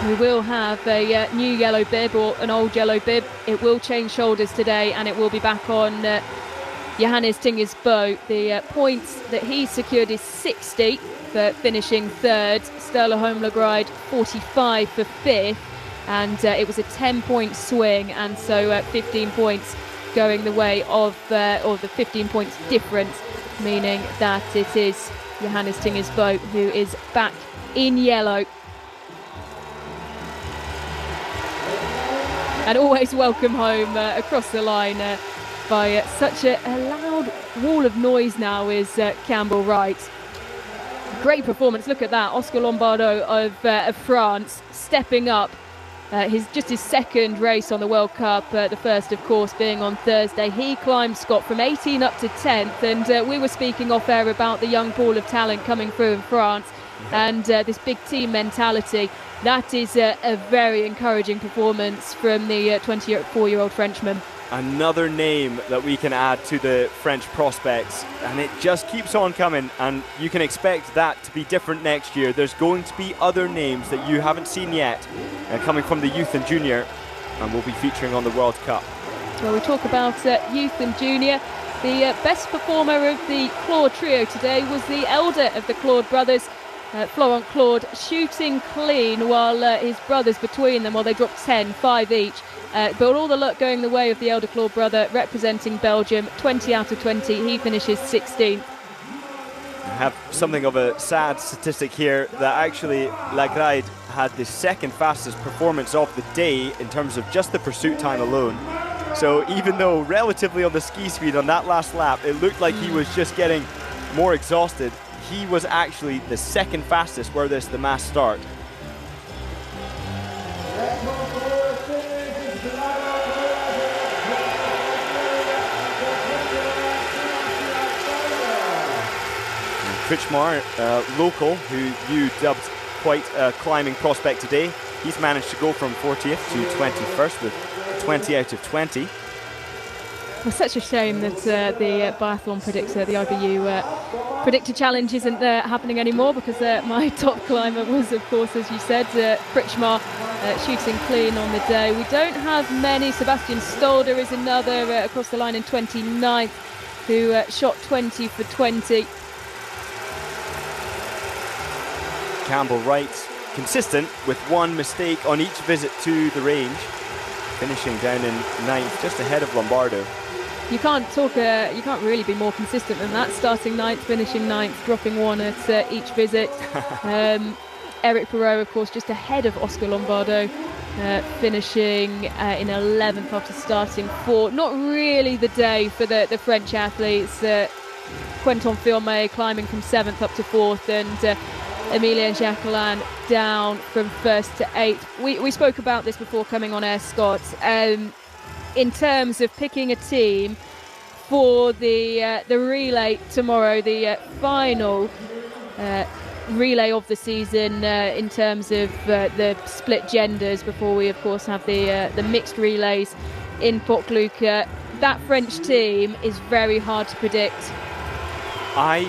We will have a new yellow bib or an old yellow bib. It will change shoulders today, and it will be back on Johannes Thingnes. The points that he secured is 60 for finishing 3rd. Sturla Holmgren 45 for 5th, and it was a 10-point swing, and so 15 points going the way of, or the 15 points difference, meaning that it is Johannes Thingnes who is back in yellow. And always welcome home across the line by such a loud wall of noise now is Campbell Wright. Great performance, look at that. Oscar Lombardo of France stepping up. His 2nd race on the World Cup, the first of course being on Thursday. He climbed, Scott, from 18 up to 10th, and we were speaking off air about the young pool of talent coming through in France and this big team mentality. That is a very encouraging performance from the 24-year-old Frenchman. Another name that we can add to the French prospects, and it just keeps on coming, and you can expect that to be different next year. There's going to be other names that you haven't seen yet coming from the youth and junior, and we'll be featuring on the World Cup. Well, we talk about youth and junior. The best performer of the Claude trio today was the elder of the Claude brothers, Florent Claude shooting clean while his brothers between them, they dropped 10, 5 each. But all the luck going the way of the elder Claude brother representing Belgium, 20 out of 20. He finishes 16th. I have something of a sad statistic here that actually Lagride had the second fastest performance of the day in terms of just the pursuit time alone. So even though relatively on the ski speed on that last lap, it looked like he was just getting more exhausted, he was actually the second fastest where this the mass start. Kretschmar, local, who you dubbed quite a climbing prospect today, he's managed to go from 40th to 21st with 20 out of 20. Well, such a shame that the biathlon predictor, the IBU predictor challenge isn't happening anymore, because my top climber was, of course, as you said, Kretschmar, shooting clean on the day. We don't have many. Sebastian Stolder is another across the line in 29th, who shot 20 for 20. Campbell Wright consistent with one mistake on each visit to the range, finishing down in 9th, just ahead of Lombardo. You can't really be more consistent than that. Starting 9th, finishing 9th, dropping one at each visit. Eric Perrault, of course, just ahead of Oscar Lombardo, finishing in 11th after starting 4th. Not really the day for the French athletes. Quentin Firmet climbing from 7th up to 4th, and Emilien Jacquelin down from 1st to 8th. We spoke about this before coming on air, Scott. In terms of picking a team for the relay tomorrow, the final relay of the season, in terms of the split genders, before we of course have the mixed relays in Port-Luca. That French team is very hard to predict. I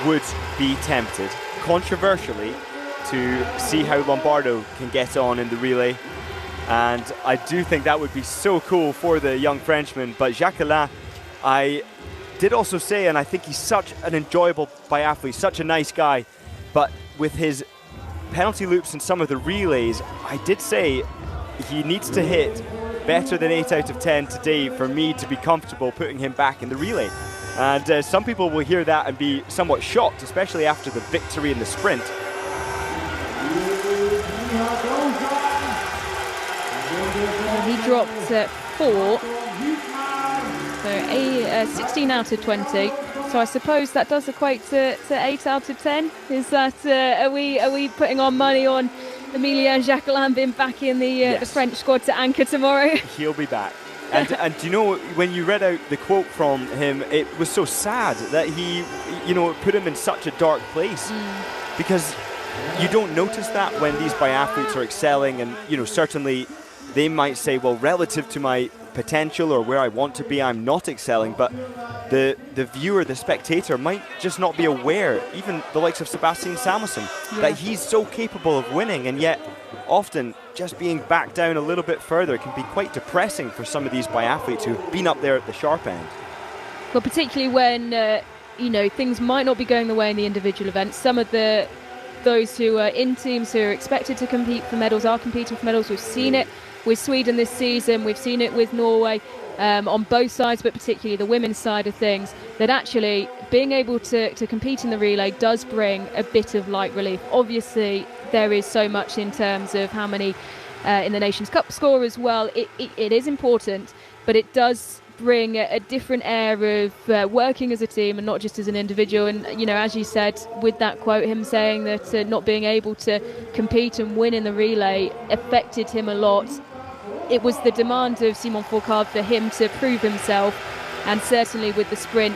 would be tempted, controversially, to see how Lombardo can get on in the relay. And I do think that would be so cool for the young Frenchman. But Jacquelin, I did also say, and I think he's such an enjoyable biathlete, such a nice guy, but with his penalty loops and some of the relays, I did say he needs to hit better than 8 out of 10 today for me to be comfortable putting him back in the relay. And some people will hear that and be somewhat shocked, especially after the victory in the sprint. He dropped 4, so 16 out of 20. So I suppose that does equate to 8 out of 10. Is that are we putting our money on Emilien Jacquelin being back in the French squad to anchor tomorrow? He'll be back. And you know, when you read out the quote from him, it was so sad that he, put him in such a dark place, because you don't notice that when these biathletes are excelling, and certainly they might say, well, relative to my potential or where I want to be, I'm not excelling, but the viewer, the spectator, might just not be aware, even the likes of Sebastian Samuelsson, that he's so capable of winning, and yet often just being back down a little bit further can be quite depressing for some of these biathletes who've been up there at the sharp end. Well, particularly when things might not be going the way in the individual events. Some of those who are in teams who are expected to compete for medals are competing for medals. We've seen it with Sweden this season, we've seen it with Norway, on both sides, but particularly the women's side of things, that actually being able to compete in the relay does bring a bit of light relief. Obviously, there is so much in terms of how many in the Nations Cup score as well. It is important, but it does bring a different air of working as a team and not just as an individual. And as you said with that quote, him saying that not being able to compete and win in the relay affected him a lot. It was the demand of Simon Fourcade for him to prove himself, and certainly with the sprint,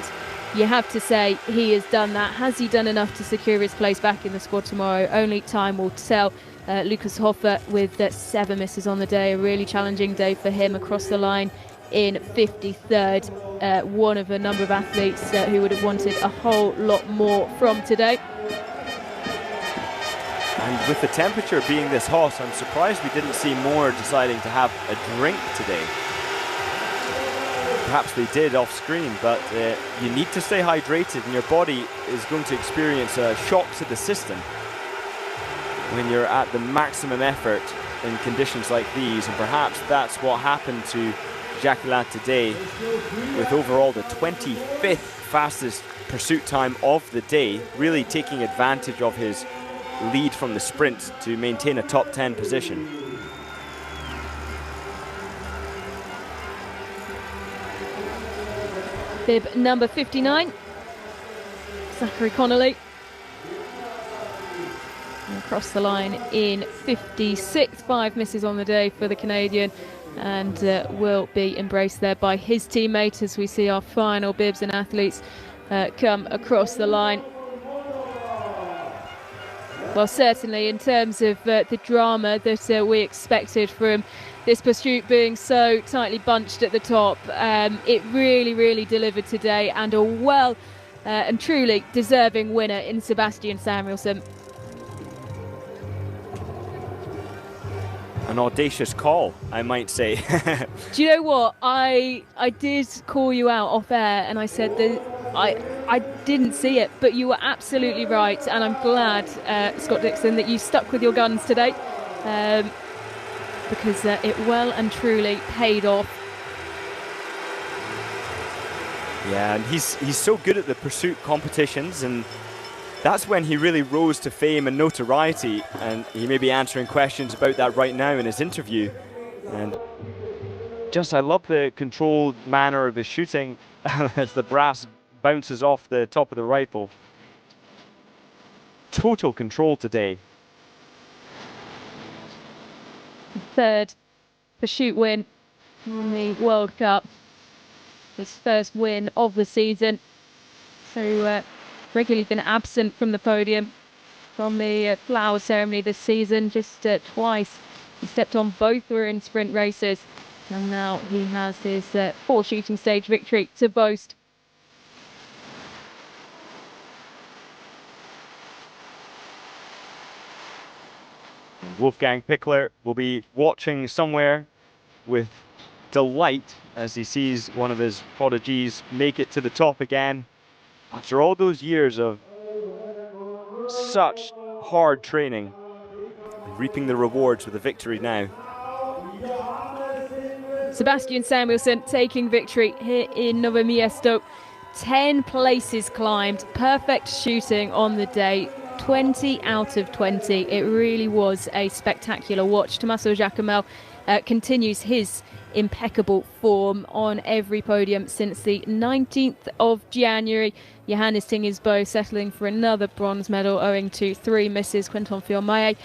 you have to say he has done that. Has he done enough to secure his place back in the squad tomorrow? Only time will tell. Lucas Hofer with 7 misses on the day, a really challenging day for him across the line in 53rd, one of a number of athletes who would have wanted a whole lot more from today. And with the temperature being this hot, I'm surprised we didn't see more deciding to have a drink today. perhaps they did off screen, but you need to stay hydrated, and your body is going to experience a shock to the system when you're at the maximum effort in conditions like these, and perhaps that's what happened to Jacquelin today, with overall the 25th fastest pursuit time of the day, really taking advantage of his lead from the sprint to maintain a top 10 position. Bib number 59, Zachary Connolly. Across the line in 56, 5 misses on the day for the Canadian, and will be embraced there by his teammate as we see our final bibs and athletes come across the line. Well, certainly in terms of the drama that we expected from this pursuit being so tightly bunched at the top, it really delivered today, and a well and truly deserving winner in Sebastian Samuelsson. An audacious call, I might say. Do you know what? I did call you out off air, and I said that I didn't see it, but you were absolutely right, and I'm glad, Scott Dixon, that you stuck with your guns today, because it well and truly paid off. Yeah, and he's so good at the pursuit competitions, and that's when he really rose to fame and notoriety, and he may be answering questions about that right now in his interview. And just, I love the controlled manner of his shooting as the brass bounces off the top of the rifle. Total control today. Third pursuit win in the World Cup. His first win of the season. So regularly been absent from the podium, from the flower ceremony this season. Just twice he stepped on, both were in sprint races, and now he has his fourth shooting stage victory to boast. Wolfgang Pickler will be watching somewhere with delight as he sees one of his prodigies make it to the top again after all those years of such hard training, reaping the rewards with a victory now. Sebastian Samuelsson taking victory here in Nove Mesto. 10 places climbed, perfect shooting on the day, 20 out of 20. It really was a spectacular watch. Tommaso Giacomel continues his impeccable form on every podium since the 19th of January. Johannes Thingnes settling for another bronze medal owing to 3 misses. Quentin Fiormaillet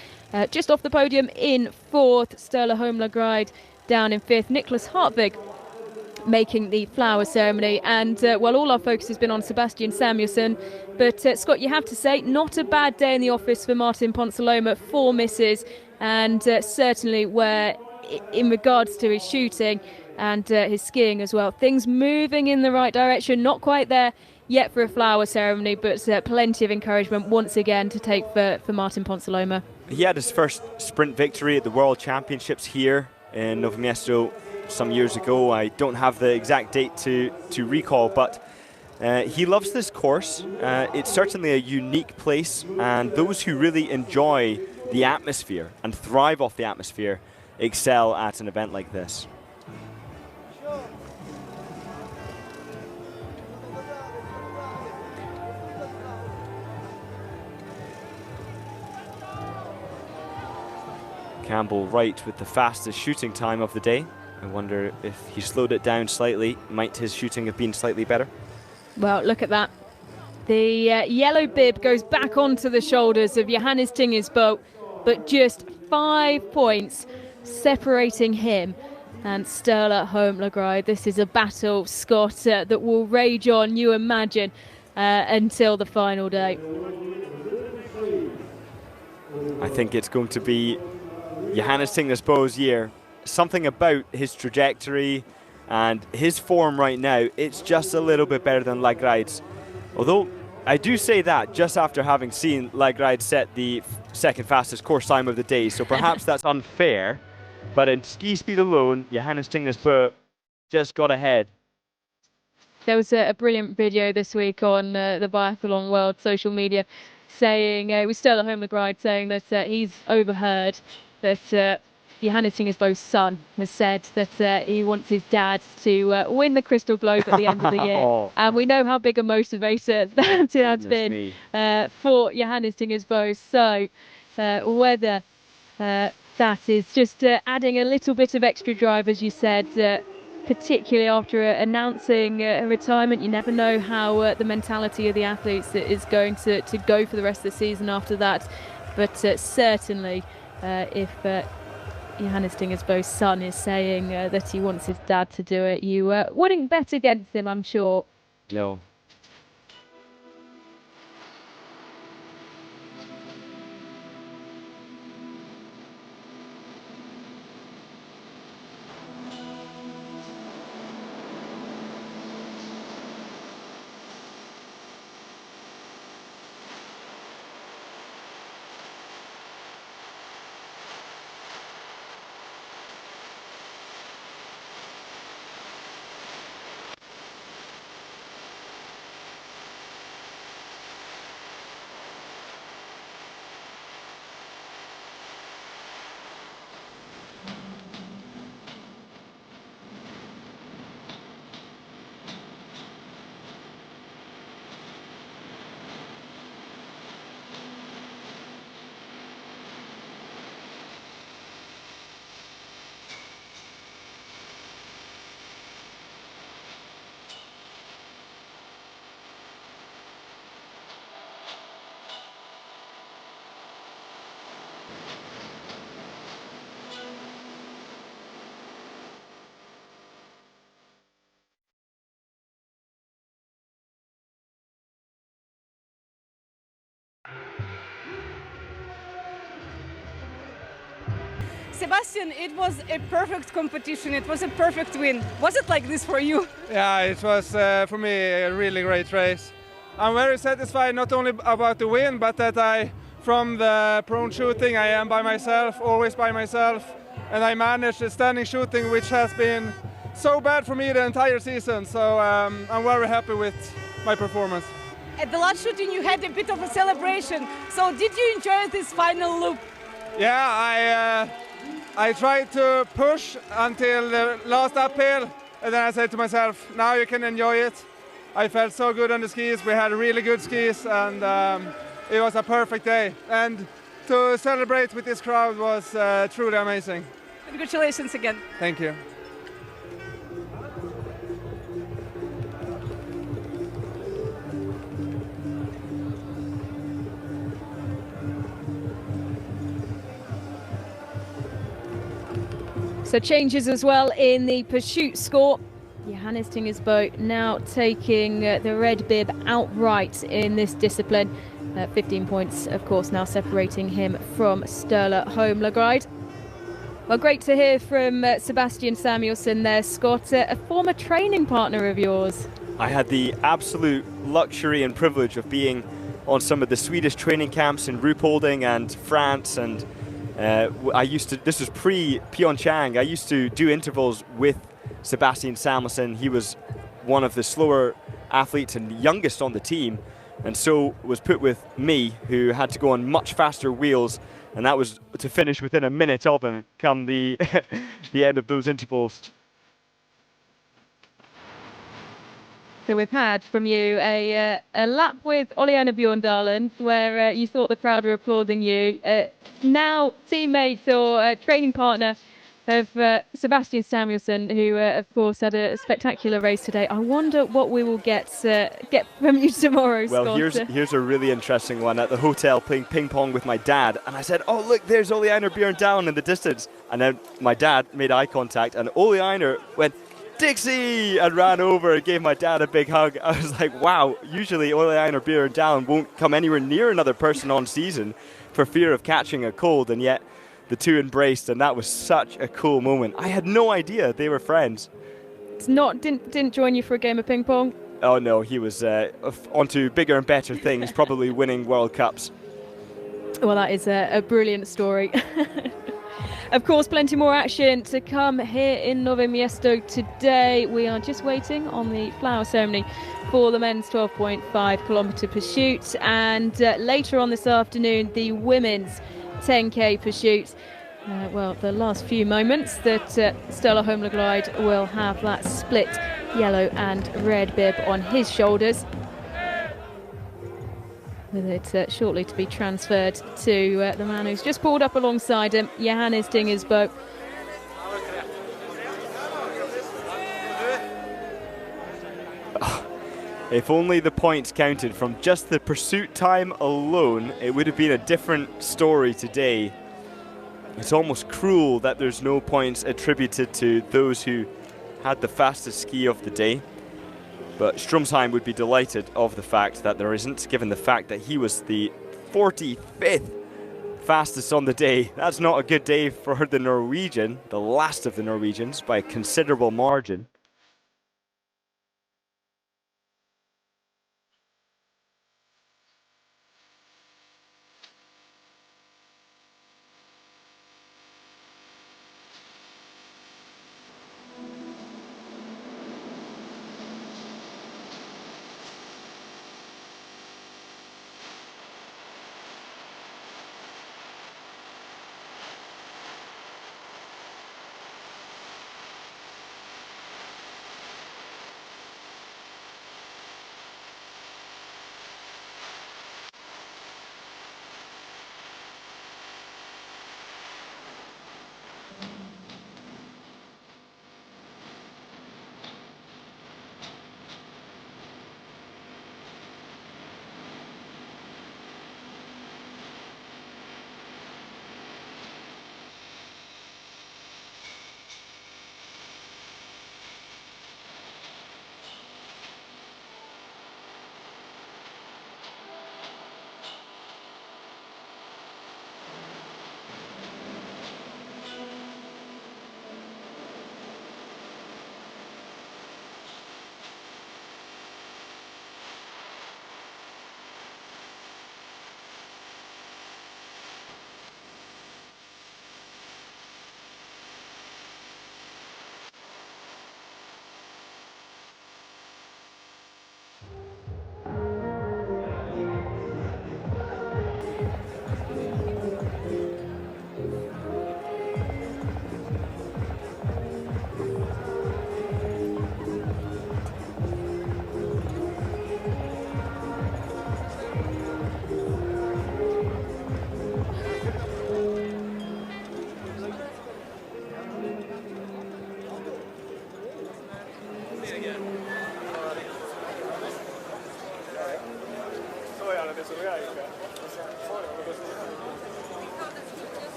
just off the podium in 4th. Sturla Holmlagride down in 5th. Nicholas Hartvig making the flower ceremony. And well, all our focus has been on Sebastian Samuelsson, but Scott, you have to say, not a bad day in the office for Martin Ponsaloma. 4 misses, and certainly where in regards to his shooting and his skiing as well, things moving in the right direction. Not quite there yet for a flower ceremony, but plenty of encouragement once again to take for Martin Ponsaloma. He had his first sprint victory at the World Championships here in Nove Mesto some years ago. I don't have the exact date to recall, but he loves this course. It's certainly a unique place, and those who really enjoy the atmosphere and thrive off the atmosphere excel at an event like this. Campbell Wright with the fastest shooting time of the day. I wonder if he slowed it down slightly. Might his shooting have been slightly better? Well, look at that. The yellow bib goes back onto the shoulders of Johannes Thingnes, but just 5 points separating him and Sturla Holmlagride. This is a battle, Scott, that will rage on, you imagine, until the final day. I think it's going to be Johannes Thingnes year. Something about his trajectory and his form right now, it's just a little bit better than Lagride's. Although I do say that just after having seen Lagride set the second fastest course time of the day, so perhaps that's unfair. But in ski speed alone, Johannes Thingnes just got ahead. There was a brilliant video this week on the Biathlon World social media saying, with Stella Holmgren saying that he's overheard that Johannes Thingnes' son has said that he wants his dad to win the Crystal Globe at the end of the year. Oh. And we know how big a motivator that has been for Johannes Thingnes. So whether that is just adding a little bit of extra drive, as you said, particularly after announcing a retirement. You never know how the mentality of the athletes is going to go for the rest of the season after that. But certainly, if Johannes Thingnes' son is saying that he wants his dad to do it, you wouldn't bet against him, I'm sure. No. Sebastian, it was a perfect competition. It was a perfect win. Was it like this for you? Yeah, it was for me a really great race. I'm very satisfied not only about the win, but that from the prone shooting, I am by myself, always by myself, and I managed the standing shooting, which has been so bad for me the entire season. So I'm very happy with my performance. At the last shooting, you had a bit of a celebration. So did you enjoy this final loop? Yeah, I tried to push until the last uphill, and then I said to myself, now you can enjoy it. I felt so good on the skis. We had really good skis, and it was a perfect day. And to celebrate with this crowd was truly amazing. Congratulations again. Thank you. So changes as well in the pursuit score. Johannes Thingnes now taking the red bib outright in this discipline. 15 points, of course, now separating him from Sturla Holmgren. Well, great to hear from Sebastian Samuelsson there, Scott, a former training partner of yours. I had the absolute luxury and privilege of being on some of the Swedish training camps in Ruhpolding and France, and this was pre-Pyeongchang, I used to do intervals with Sebastian Samuelsson. He was one of the slower athletes and youngest on the team, and so was put with me, who had to go on much faster wheels, and that was to finish within a minute of him come the the end of those intervals. So we've had from you a lap with Ole-Einar Bjørndalen, where you thought the crowd were applauding you. Now teammate or training partner of Sebastian Samuelsson, who of course had a spectacular race today. I wonder what we will get from you tomorrow, Well, Scott. here's a really interesting one. At the hotel playing ping pong with my dad, and I said, oh look, there's Ole-Einar Bjørndalen in the distance, and then my dad made eye contact and Ole-Einar went, Dixie, and ran over and gave my dad a big hug. I was like, wow, usually Ole-Einar Bjørndalen won't come anywhere near another person on season for fear of catching a cold, and yet the two embraced, and that was such a cool moment. I had no idea they were friends. Didn't join you for a game of ping pong? Oh no, he was onto bigger and better things, probably winning World Cups. Well, that is a brilliant story. Of course, plenty more action to come here in Nove Mesto today. We are just waiting on the flower ceremony for the men's 12.5 kilometre pursuit, and later on this afternoon the women's 10k pursuit. Well, the last few moments that Stella Holmlegård will have that split yellow and red bib on his shoulders, with it shortly to be transferred to the man who's just pulled up alongside him, Johannes Thingnes. If only the points counted from just the pursuit time alone, it would have been a different story today. It's almost cruel that there's no points attributed to those who had the fastest ski of the day. But Stromsheim would be delighted of the fact that there isn't, given the fact that he was the 45th fastest on the day. That's not a good day for the Norwegian, the last of the Norwegians, by a considerable margin.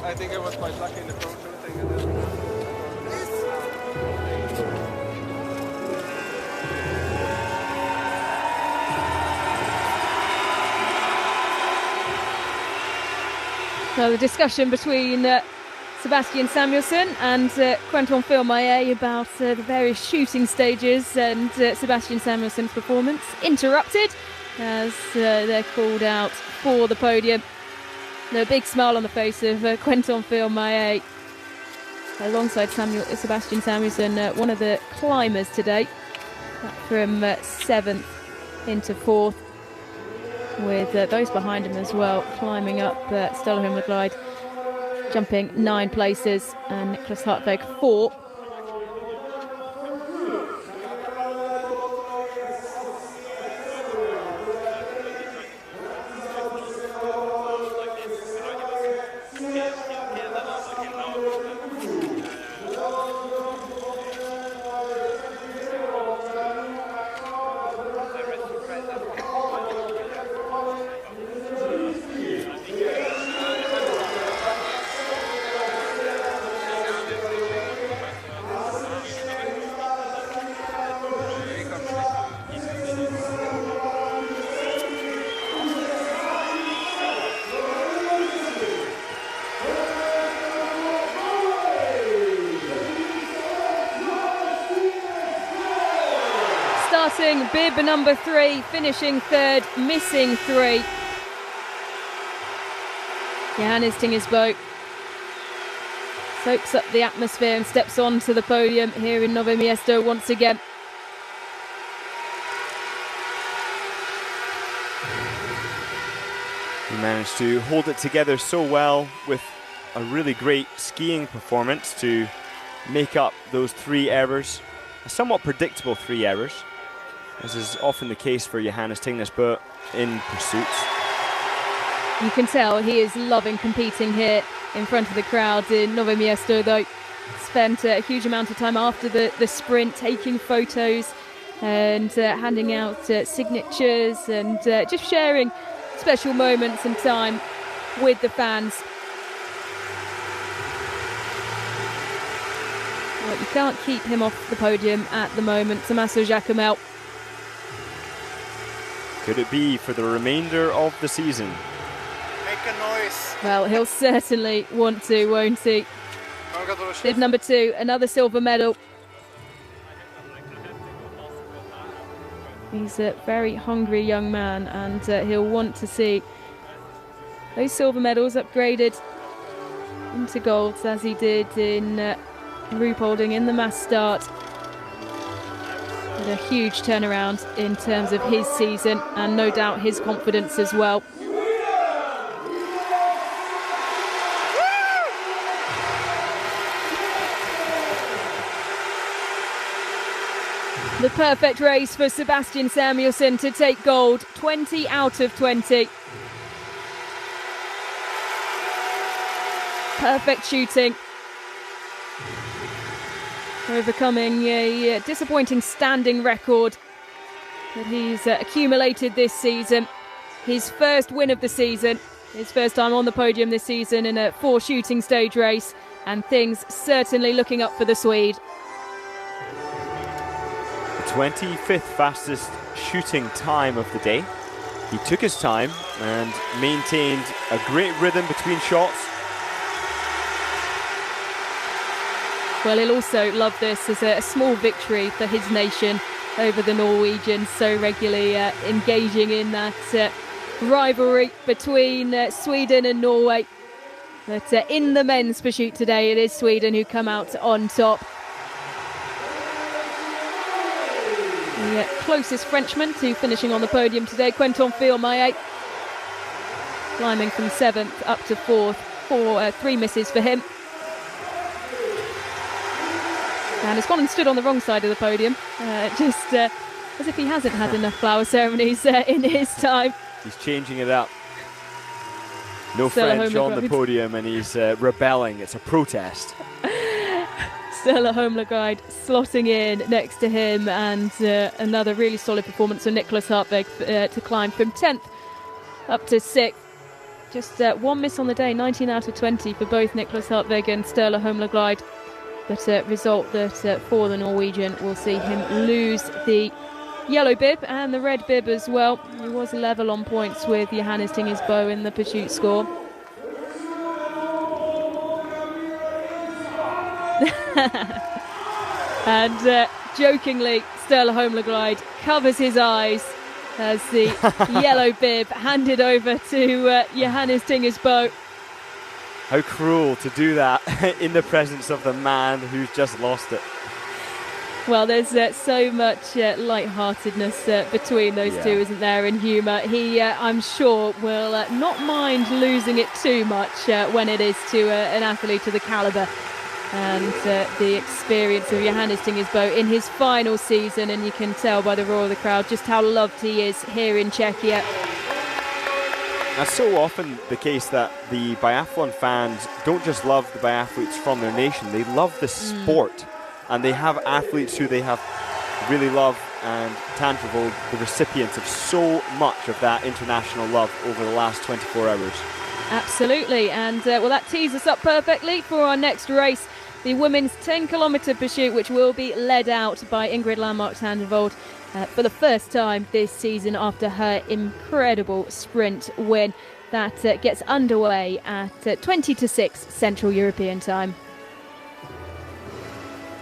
I think I was quite lucky in the pro shooting. Well, the discussion between Sebastian Samuelsson and Quentin Philmayer about the various shooting stages and Sebastian Samuelsson's performance interrupted as they're called out for the podium. A big smile on the face of Quentin Philmayer alongside Sebastian Samuelsson, one of the climbers today, from 7th into 4th, with those behind him as well climbing up. Stella Holmlegård jumping 9 places and Niklas Hartweg 4. missing bib number 3, finishing 3rd, missing 3. Johannes Thingnes soaks up the atmosphere and steps onto the podium here in Nove Mesto once again. He managed to hold it together so well with a really great skiing performance to make up those 3 errors, a somewhat predictable 3 errors, as is often the case for Johannes Thingnes in pursuits. You can tell he is loving competing here in front of the crowd in Nove Mesto, though. Spent a huge amount of time after the sprint taking photos and handing out signatures and just sharing special moments and time with the fans. Well, you can't keep him off the podium at the moment, Tommaso Giacomel. Could it be for the remainder of the season? Make a noise. Well, he'll certainly want to, won't he? Bib number 2, another silver medal. He's a very hungry young man, and he'll want to see those silver medals upgraded into golds, as he did in Ruhpolding in the mass start. But a huge turnaround in terms of his season, and no doubt his confidence as well. The perfect race for Sebastian Samuelsson to take gold, 20 out of 20. Perfect shooting. Overcoming a disappointing standing record that he's accumulated this season. His first win of the season, his first time on the podium this season in a 4 shooting stage race, and things certainly looking up for the Swede. 25th fastest shooting time of the day. He took his time and maintained a great rhythm between shots. Well, he'll also love this as a small victory for his nation over the Norwegians, so regularly engaging in that rivalry between Sweden and Norway. But in the men's pursuit today, it is Sweden who come out on top. The closest Frenchman to finishing on the podium today, Quentin Fillmaier, climbing from 7th up to 4th, 3 misses for him. And has gone and stood on the wrong side of the podium, just as if he hasn't had enough flower ceremonies in his time. He's changing it up. No Stella French on the podium, and he's rebelling. It's a protest. Stella Holmlegård slotting in next to him, and another really solid performance for Niklas Hartvig to climb from 10th up to 6th. Just 1 miss on the day, 19 out of 20 for both Niklas Hartvig and Stella Holmlegård. But a result that for the Norwegian will see him lose the yellow bib and the red bib as well. He was level on points with Johannes Thingnes in the pursuit score. And jokingly, Stella Holmlegård covers his eyes as the yellow bib handed over to Johannes Thingnes. How cruel to do that in the presence of the man who's just lost it. Well, there's so much lightheartedness between those two, isn't there, and humour. He, I'm sure, will not mind losing it too much when it is to an athlete of the calibre and the experience of Johannes Thingnes in his final season. And you can tell by the roar of the crowd just how loved he is here in Czechia. That's so often the case that the biathlon fans don't just love the biathletes from their nation, they love the sport. And they have athletes who they have really loved, and Tantravold, the recipients of so much of that international love over the last 24 hours. Absolutely, and well, that tees us up perfectly for our next race, the women's 10-kilometre pursuit, which will be led out by Ingrid Landmark-Tantravold for the first time this season after her incredible sprint win. That gets underway at 20 to 6 Central European time.